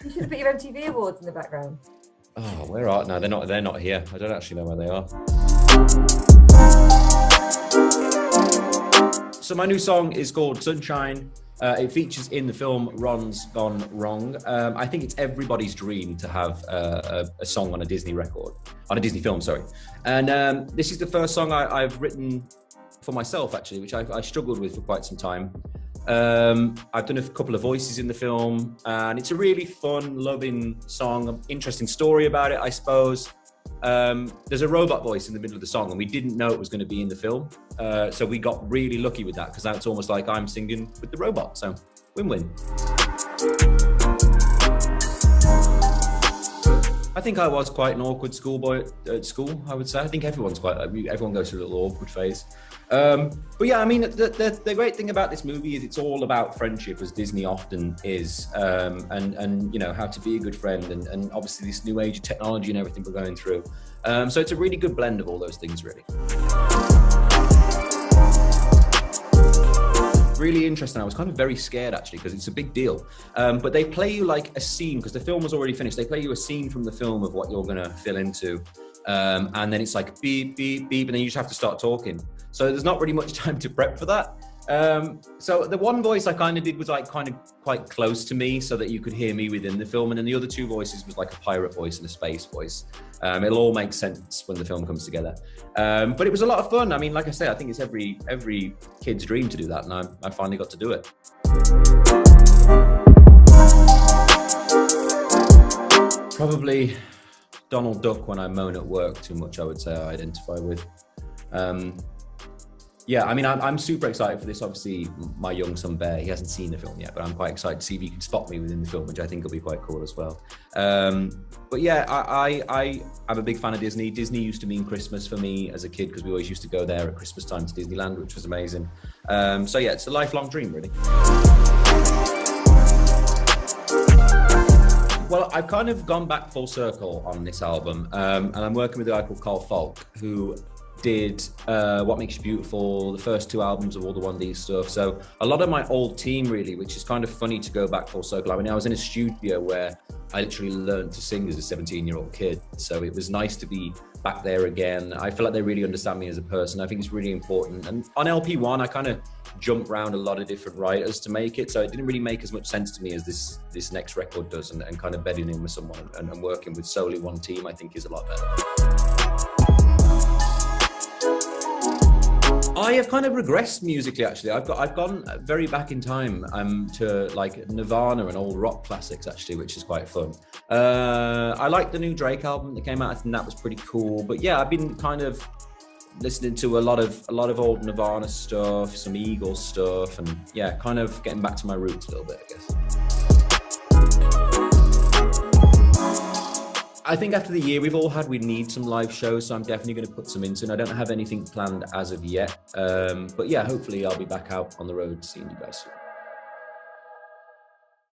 You should have put your MTV awards in the background. Oh, where are no? They're not here. I don't actually know where they are. So my new song is called Sunshine. It features in the film Ron's Gone Wrong. I think it's everybody's dream to have a song on a Disney film, sorry. And this is the first song I've written for myself, actually, which I struggled with for quite some time. I've done a couple of voices in the film, and it's a really fun, loving song, interesting story about it, I suppose. There's a robot voice in the middle of the song, and we didn't know it was going to be in the film. So we got really lucky with that, because that's almost like I'm singing with the robot. So win-win. I think I was quite an awkward schoolboy at school, I would say. I think everyone goes through a little awkward phase. But yeah, I mean, the great thing about this movie is it's all about friendship, as Disney often is, and you know, how to be a good friend, and obviously this new age of technology and everything we're going through. So it's a really good blend of all those things, really. Really interesting. I was kind of very scared, actually, because it's a big deal. But they play you like a scene, because the film was already finished. They play you a scene from the film of what you're going to fill into. And then it's like beep, beep, beep, and then you just have to start talking. So there's not really much time to prep for that. So the one voice I kind of did was like kind of quite close to me, so that you could hear me within the film. And then the other two voices was like a pirate voice and a space voice. It'll all make sense when the film comes together. But it was a lot of fun. I mean, like I say, I think it's every kid's dream to do that, and I finally got to do it. Probably Donald Duck when I moan at work too much, I would say I identify with. Yeah, I mean, I'm super excited for this. Obviously, my young son Bear, he hasn't seen the film yet, but I'm quite excited to see if he can spot me within the film, which I think will be quite cool as well. But yeah, I'm a big fan of Disney. Disney used to mean Christmas for me as a kid, because we always used to go there at Christmas time to Disneyland, which was amazing. So yeah, it's a lifelong dream, really. Well, I've kind of gone back full circle on this album, and I'm working with a guy called Carl Falk, who did What Makes You Beautiful, the first two albums of all the 1D stuff. So a lot of my old team, really, which is kind of funny to go back full circle. I mean, I was in a studio where I literally learned to sing as a 17-year-old kid. So it was nice to be back there again. I feel like they really understand me as a person. I think it's really important. And on LP1, I kind of jumped around a lot of different writers to make it. So it didn't really make as much sense to me as this next record does. And kind of bedding in with someone and working with solely one team, I think, is a lot better. I have kind of regressed musically, actually. I've gone very back in time to like Nirvana and old rock classics, actually, which is quite fun. I like the new Drake album that came out. I think that was pretty cool. But yeah, I've been kind of listening to a lot of old Nirvana stuff, some Eagles stuff, and yeah, kind of getting back to my roots a little bit, I guess. I think after the year we've all had, we need some live shows, so I'm definitely going to put some into it. I don't have anything planned as of yet, but yeah, hopefully I'll be back out on the road seeing you guys soon.